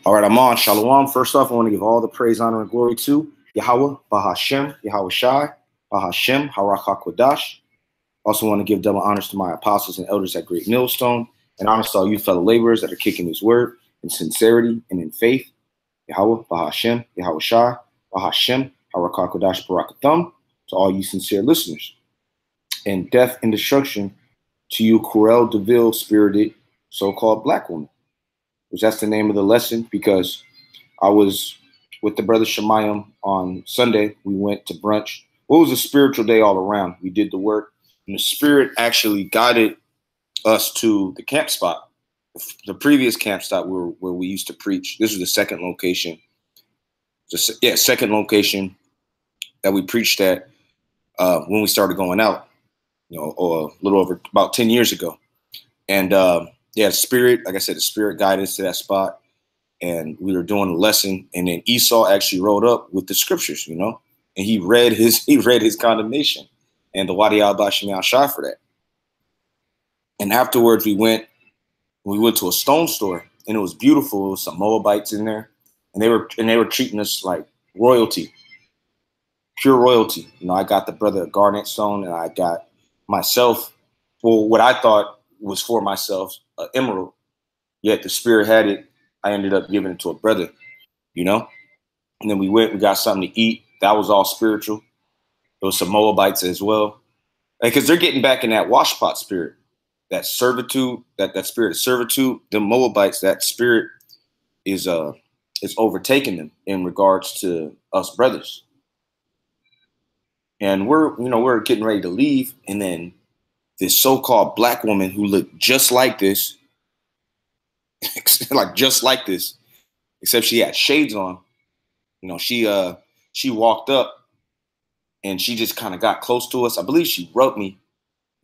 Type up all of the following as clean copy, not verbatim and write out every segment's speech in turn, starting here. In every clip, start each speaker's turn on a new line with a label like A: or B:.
A: All right, I'm on. Shalom. First off, I want to give all the praise, honor, and glory to Yahawah, Bahashem, Yahawashai, Bahashem, Harakakwadah. Also want to give double honors to my apostles and elders at Great Millstone, and honors to all you fellow laborers that are kicking his word in sincerity and in faith. Yahawah, Bahashem, Yahawashai, Bahashem, Harakakwadah, Barakathum, to all you sincere listeners. And death and destruction to you, Cruelle DeVille spirited so-called black woman. Which that's the name of the lesson, because I was with the brother Shemayim on Sunday. We went to brunch. Well, it was a spiritual day all around. We did the work, and the Spirit actually guided us to the camp spot, the previous camp spot where we used to preach. This was the second location. Second location that we preached at when we started going out, or a little over about 10 years ago. And the Spirit, like I said, the Spirit guided us to that spot, and we were doing a lesson. And then Esau actually rolled up with the scriptures, and he read his condemnation, and the YAHAWASHI for that. And afterwards, we went to a stone store, and it was beautiful. It was some Moabites in there, and they were treating us like royalty, pure royalty. I got the brother a garnet stone, and I got myself, well, what I thought was for myself, an emerald, yet the Spirit had it. I ended up giving it to a brother, and then we got something to eat. That was all spiritual. There was some Moabites as well, because they're getting back in that washpot spirit, that servitude, that spirit of servitude. The Moabites, that spirit is overtaking them in regards to us brothers. And we're getting ready to leave, and then this so-called black woman who looked just like this, just like this, except she had shades on. She walked up, and she just kind of got close to us. I believe she rubbed me,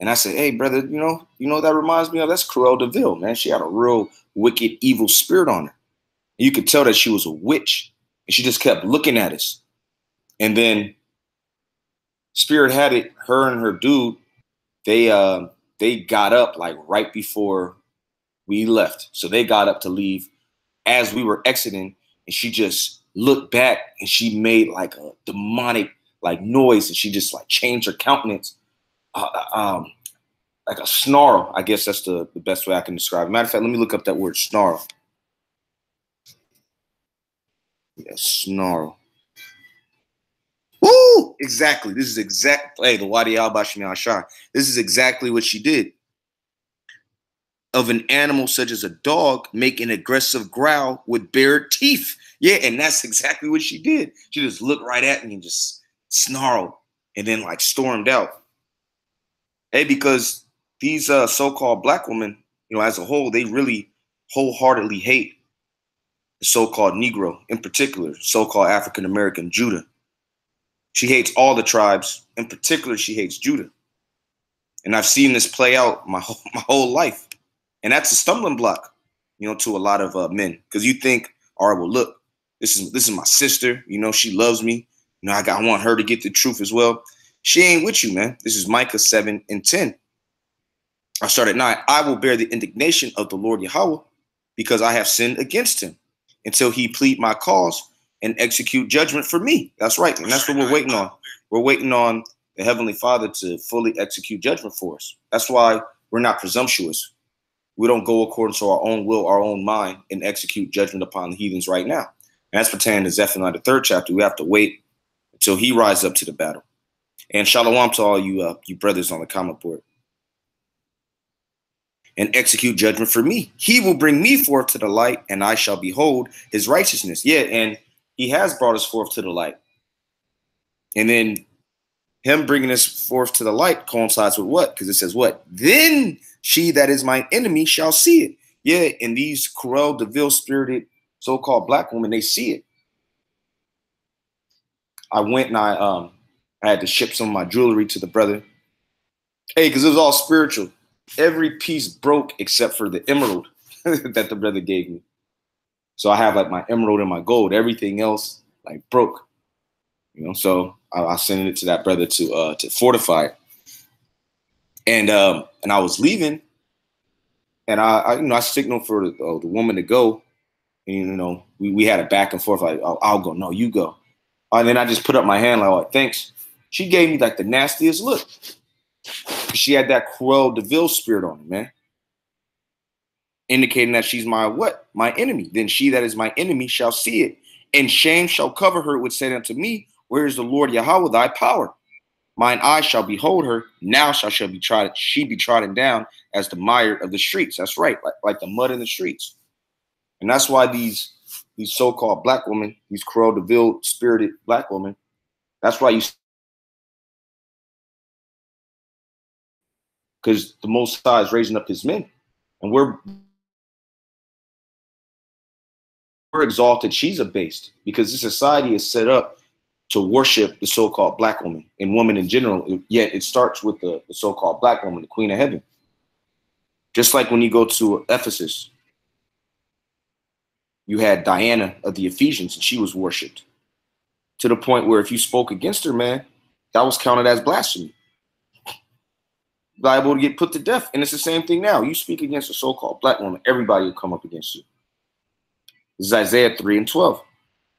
A: and I said, "Hey, brother, that reminds me of, that's Cruelle DeVille, man. She had a real wicked, evil spirit on her. And you could tell that she was a witch, and she just kept looking at us. And then Spirit had it. Her and her dude, they got up like right before we left. So they got up to leave as we were exiting, and she just looked back, and she made like a demonic like noise, and she just like changed her countenance, like a snarl. I guess that's the best way I can describe it. Matter of fact, let me look up that word, snarl. Yeah, snarl. Woo! Exactly. This is exactly, the YAHAWASHI. This is exactly what she did. Of an animal such as a dog, make an aggressive growl with bared teeth. Yeah, and that's exactly what she did. She just looked right at me and just snarled, and then like stormed out. Hey, because these so-called black women, as a whole, they really wholeheartedly hate the so-called Negro, in particular, so-called African-American Judah. She hates all the tribes. In particular, she hates Judah. And I've seen this play out my whole life. And that's a stumbling block, to a lot of men. Because you think, all right, well, look, this is my sister. She loves me. I want her to get the truth as well. She ain't with you, man. This is Micah 7:10. I start at 9. I will bear the indignation of the Lord Yahawah, because I have sinned against him, until he plead my cause and execute judgment for me. That's right. And that's what we're waiting on. We're waiting on the Heavenly Father to fully execute judgment for us. That's why we're not presumptuous. We don't go according to our own will, our own mind, and execute judgment upon the heathens right now. And that's pertaining to Zephaniah, the 3rd chapter. We have to wait until he rises up to the battle. And shalom to all you brothers on the comment board. And execute judgment for me. He will bring me forth to the light, and I shall behold his righteousness. Yeah, and he has brought us forth to the light. And then him bringing us forth to the light coincides with what? Because it says what? Then she that is my enemy shall see it. Yeah, and these Cruelle DeVille spirited so-called black women, they see it. I went and I had to ship some of my jewelry to the brother. Hey, because it was all spiritual. Every piece broke except for the emerald that the brother gave me. So I have like my emerald and my gold. Everything else like broke, So I sent it to that brother to fortify it. And I was leaving, and I signaled for the woman to go, And, you know, we had a back and forth like, oh, I'll go. No, you go. And then I just put up my hand like, oh, thanks. She gave me like the nastiest look. She had that Cruelle DeVille spirit on her, man. Indicating that she's my what? My enemy. Then she that is my enemy shall see it, and shame shall cover her, which said unto me, where is the Lord Yahawah thy power? Mine eyes shall behold her, now she be trodden down as the mire of the streets. That's right, like the mud in the streets. And that's why these so-called black women, these Cruelle DeVille spirited black women, that's why because the Most High is raising up his men. And we're exalted, she's abased, because this society is set up to worship the so-called black woman and woman in general. Yet it starts with the so-called black woman, the queen of heaven. Just like when you go to Ephesus, you had Diana of the Ephesians, and she was worshipped to the point where if you spoke against her, man, that was counted as blasphemy, liable to get put to death. And it's the same thing now. You speak against a so-called black woman, everybody will come up against you. This is Isaiah 3:12.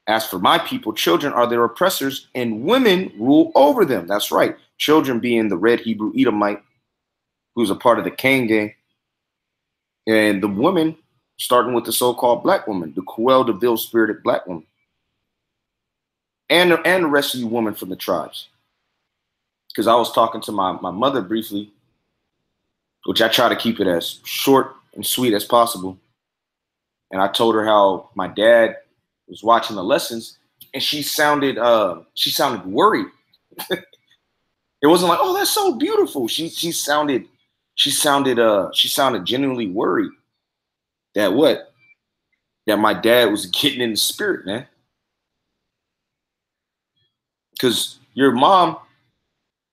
A: As for my people, children are their oppressors, and women rule over them. That's right. Children being the red Hebrew Edomite, who's a part of the Cain gang. And the women, starting with the so-called black woman, the Cruelle DeVille spirited black woman. And the rest of you women from the tribes. Because I was talking to my mother briefly, which I try to keep it as short and sweet as possible. And I told her how my dad was watching the lessons, and she sounded worried. It wasn't like, oh, that's so beautiful. She sounded genuinely worried that my dad was getting in the spirit, man. Because your mom,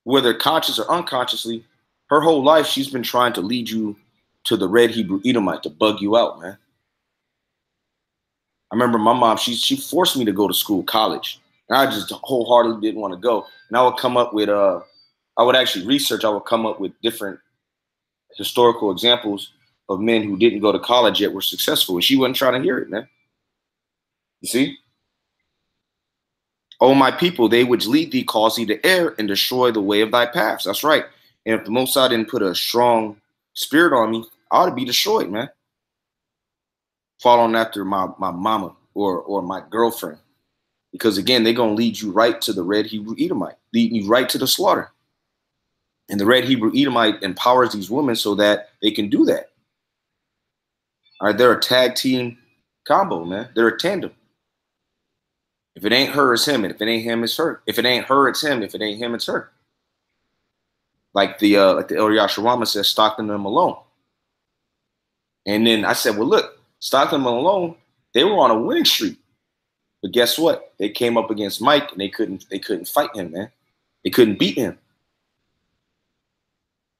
A: whether conscious or unconsciously, her whole life she's been trying to lead you to the red Hebrew Edomite, to bug you out, man. I remember my mom, she forced me to go to school, college. And I just wholeheartedly didn't want to go. And I would come up with, I would actually research, I would come up with different historical examples of men who didn't go to college yet were successful. And she wasn't trying to hear it, man. You see? Oh, my people, they which lead thee cause thee to err and destroy the way of thy paths. That's right. And if the Most High didn't put a strong spirit on me, I ought to be destroyed, man. Following after my mama or my girlfriend. Because again, they're going to lead you right to the red Hebrew Edomite, lead you right to the slaughter. And the red Hebrew Edomite empowers these women so that they can do that. All right, they're a tag team combo, man. They're a tandem. If it ain't her, it's him. And if it ain't him, it's her. If it ain't her, it's him. If it ain't him, it's her. Like the El Yashawama says, Stockton them alone. And then I said, well, look, Stockton them alone, they were on a winning streak. But guess what? They came up against Mike and they couldn't fight him, man. They couldn't beat him.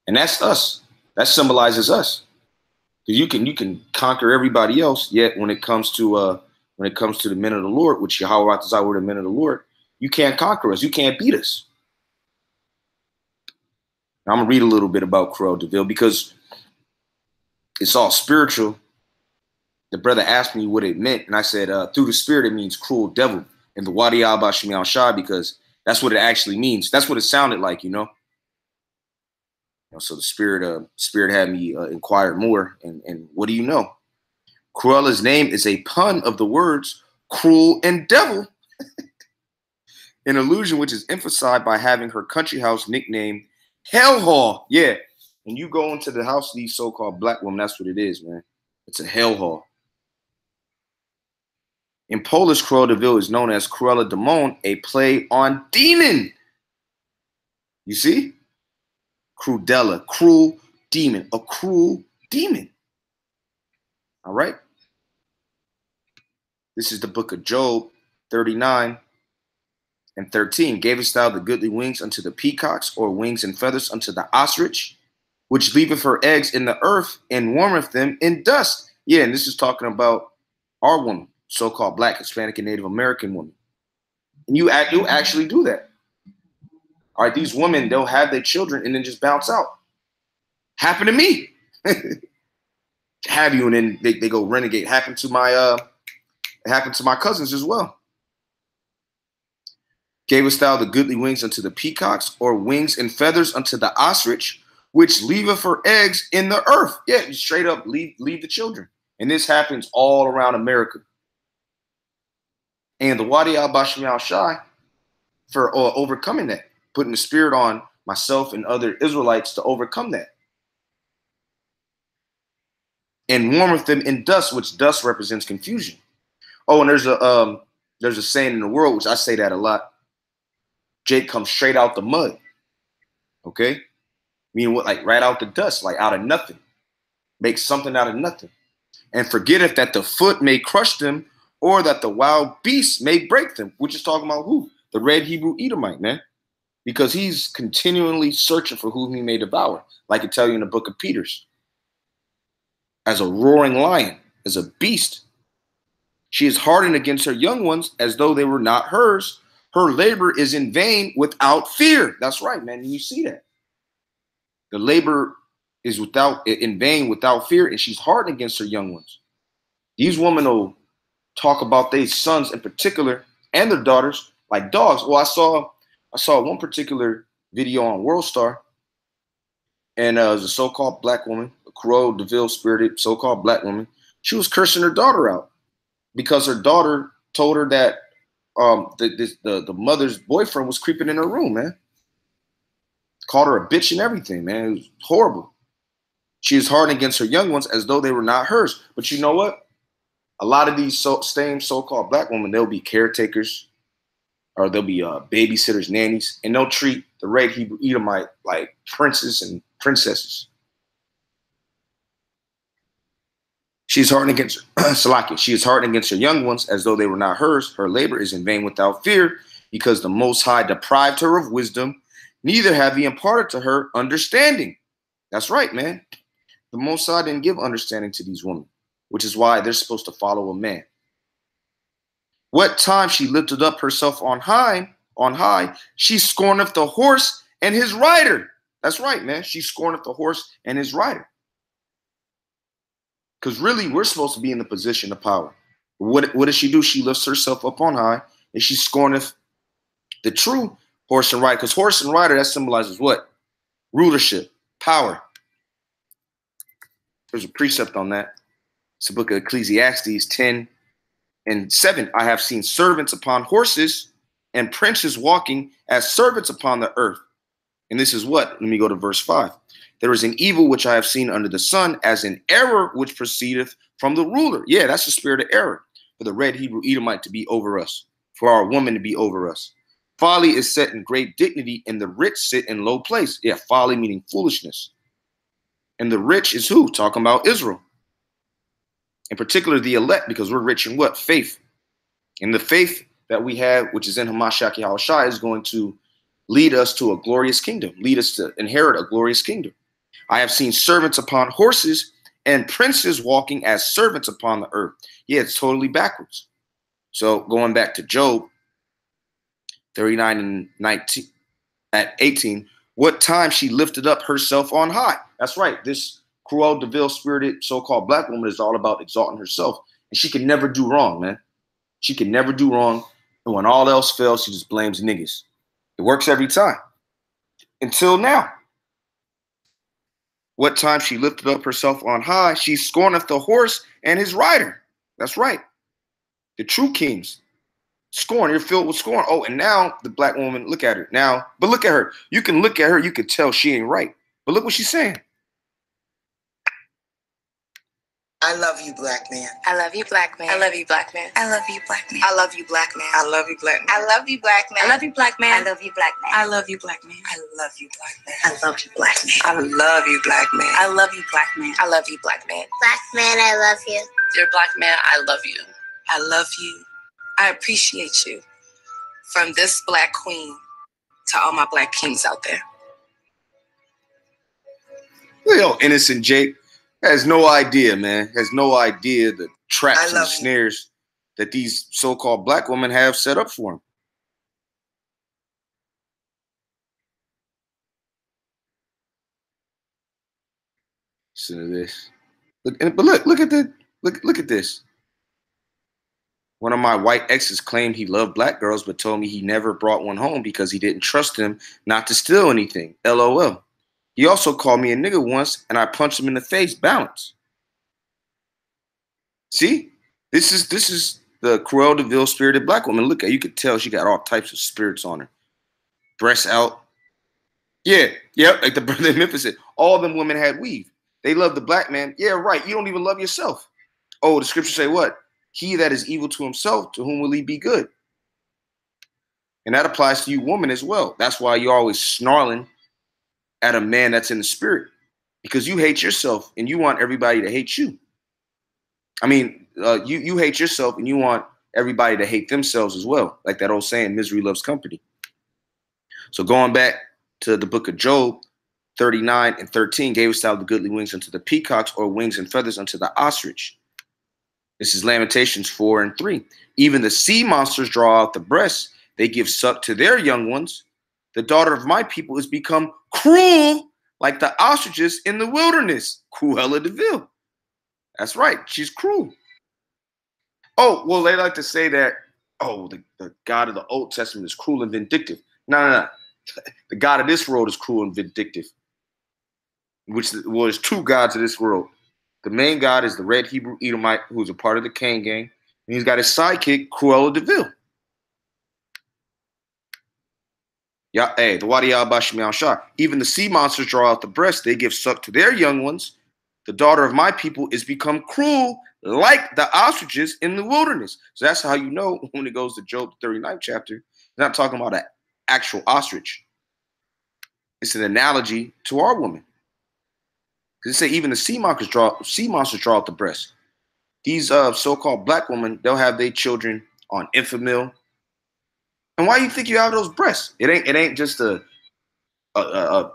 A: And that's us. That symbolizes us. Because you can conquer everybody else, yet when it comes to the men of the Lord, which Yahawah is our the men of the Lord, you can't conquer us. You can't beat us. Now, I'm gonna read a little bit about Cruelle DeVille because it's all spiritual. The brother asked me what it meant, and I said, through the spirit, it means cruel devil. And the YAHAWASHI, because that's what it actually means. That's what it sounded like, you know. So the spirit had me inquire more. And what do you know? Cruella's name is a pun of the words cruel and devil, an allusion which is emphasized by having her country house nicknamed Hell Hall. Yeah, when you go into the house of these so-called black women, that's what it is, man. It's a hell hall. In Polish, Cruelle DeVille is known as Cruella Demon, a play on demon. You see? Crudella, cruel demon, a cruel demon. All right? This is the book of Job 39 and 13. Gavest thou the goodly wings unto the peacocks, or wings and feathers unto the ostrich, which leaveth her eggs in the earth and warmeth them in dust? Yeah, and this is talking about our woman, so-called Black, Hispanic, and Native American woman. And you actually do that. All right, these women, they'll have their children and then just bounce out. Happened to me. Have you, and then they go renegade. Happened to my It happened to my cousins as well. Gavest thou the goodly wings unto the peacocks, or wings and feathers unto the ostrich, which leaveth her eggs in the earth? Yeah, straight up leave the children. And this happens all around America. And the Wadi al-Bashmi for overcoming that, putting the spirit on myself and other Israelites to overcome that. And warmeth them in dust, which dust represents confusion. Oh, and there's a saying in the world, which I say that a lot. Jake comes straight out the mud. Okay? Meaning what, like right out the dust, like out of nothing. Make something out of nothing. And forgetteth that the foot may crush them, or that the wild beast may break them. Which is talking about who? The red Hebrew Edomite, man. Because he's continually searching for whom he may devour. Like it tell you in the book of Peters. As a roaring lion, as a beast. She is hardened against her young ones as though they were not hers. Her labor is in vain without fear. That's right, man. And you see that. The labor is in vain without fear, and she's hardened against her young ones. These women will talk about their sons in particular and their daughters like dogs. Well, I saw one particular video on World Star, and it was a so-called black woman, a Cruelle DeVille spirited so-called black woman. She was cursing her daughter out because her daughter told her that the mother's boyfriend was creeping in her room, man. Called her a bitch and everything, man. It was horrible. She is hardened against her young ones as though they were not hers. But you know what? A lot of these same so-called black women, they'll be caretakers, or they'll be babysitters, nannies, and they'll treat the red Hebrew Edomite like princes and princesses. She's hardened against Salaki. She is hardened against her young ones as though they were not hers. Her labor is in vain without fear, because the Most High deprived her of wisdom, neither have he imparted to her understanding. That's right, man. The Most High didn't give understanding to these women, which is why they're supposed to follow a man. What time she lifted up herself on high, she scorneth the horse and his rider. That's right, man. She scorneth the horse and his rider. Because really, we're supposed to be in the position of power. What does she do? She lifts herself up on high, and she scorneth the true horse and rider. Because horse and rider, that symbolizes what? Rulership, power. There's a precept on that. It's the book of Ecclesiastes 10:7. I have seen servants upon horses and princes walking as servants upon the earth. And this is what? Let me go to verse 5. There is an evil which I have seen under the sun, as an error which proceedeth from the ruler. Yeah, that's the spirit of error. For the red Hebrew Edomite to be over us, for our woman to be over us. Folly is set in great dignity, and the rich sit in low place. Yeah, folly meaning foolishness. And the rich is who? Talking about Israel. In particular, the elect, because we're rich in what? Faith. And the faith that we have, which is in Hamashiach YAHAWASHI, is going to lead us to a glorious kingdom, lead us to inherit a glorious kingdom. I have seen servants upon horses and princes walking as servants upon the earth. Yeah, it's totally backwards. So going back to Job 39:19 at 18, what time she lifted up herself on high. That's right. This Cruelle DeVille spirited so-called black woman is all about exalting herself. And she can never do wrong, man. She can never do wrong. And when all else fails, she just blames niggas. It works every time. Until now. What time she lifted up herself on high, she scorneth the horse and his rider. That's right. The true kings. Scorn. You're filled with scorn. Oh, and now the black woman, look at her. Now, but look at her. You can look at her, you can tell she ain't right. But look what she's saying.
B: I love you, black man.
C: I love you, black man.
B: I love you, black man.
C: I love you, black man.
B: I love you, black man. I love you, black man.
C: I love you, black man.
B: I love you, black man.
C: I love you, black man.
B: I love you, black man.
C: I love you, black man.
B: I love you, black man.
C: I love you, black man.
B: I love you, black man.
C: I love you, black man.
D: Black man, I love you.
C: Dear black man, I love you.
B: I love you.
C: I appreciate you. From this black queen to all my black kings out there.
A: Yo, innocent Jake has no idea, man. Has no idea the traps and snares that these so-called black women have set up for him. Listen to this. Look at this. One of my white exes claimed he loved black girls, but told me he never brought one home because he didn't trust them not to steal anything. LOL. He also called me a nigga once, and I punched him in the face. Balance. See, this is the Cruelle DeVille spirited black woman. Look at, you could tell she got all types of spirits on her. Breasts out. Yeah, like the brother in Memphis said. All them women had weave. They love the black man. Yeah, right. You don't even love yourself. Oh, the scriptures say what? He that is evil to himself, to whom will he be good? And that applies to you woman as well. That's why you're always snarling at a man that's in the spirit, because you hate yourself and you want everybody to hate you. I mean, you hate yourself and you want everybody to hate themselves as well. Like that old saying, misery loves company. So going back to the book of Job, 39:13, gavest thou the goodly wings unto the peacocks, or wings and feathers unto the ostrich. This is Lamentations 4:3. Even the sea monsters draw out the breasts. They give suck to their young ones. The daughter of my people is become cruel like the ostriches in the wilderness. Cruella DeVille. That's right. She's cruel. Oh, well, they like to say that, oh, the God of the Old Testament is cruel and vindictive. No. The God of this world is cruel and vindictive. There's two gods of this world. The main god is the red Hebrew Edomite, who's a part of the Cain gang. And he's got his sidekick, Cruella DeVille. Yeah, hey, the YAHAWASHI. Even the sea monsters draw out the breast. They give suck to their young ones. The daughter of my people is become cruel like the ostriches in the wilderness. So that's how you know when it goes to Job, the 39th chapter. It's not talking about an actual ostrich. It's an analogy to our woman. Because they say even the sea monsters draw out the breast. These so-called black women, they'll have their children on Infamil. And why do you think you have those breasts? It ain't just a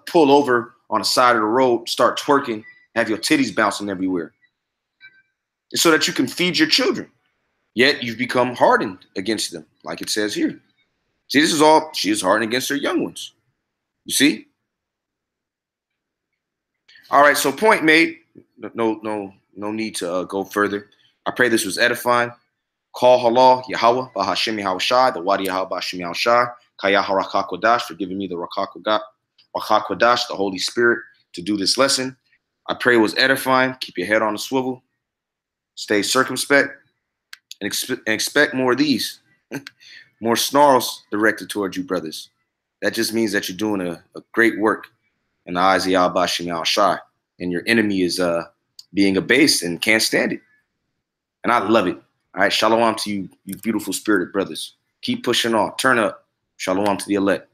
A: pull over on the side of the road, start twerking, have your titties bouncing everywhere. It's so that you can feed your children. Yet you've become hardened against them, like it says here. See, this is all, she is hardened against her young ones. You see? All right, so point made. No need to go further. I pray this was edifying. Call halal, Yahawah, Bahashem Yahawashai, the Wadi Yahawah Bahashem Yahawashai, Kayah Rakakwadash for giving me the Rakakwadash, the Holy Spirit, to do this lesson. I pray it was edifying. Keep your head on the swivel. Stay circumspect and expect more of these. More snarls directed towards you, brothers. That just means that you're doing a great work in the eyes of Yahweh Bahashem Yahawashai. And your enemy is being abased and can't stand it. And I love it. All right, shalom to you, you beautiful spirited brothers. Keep pushing on. Turn up. Shalom to the elect.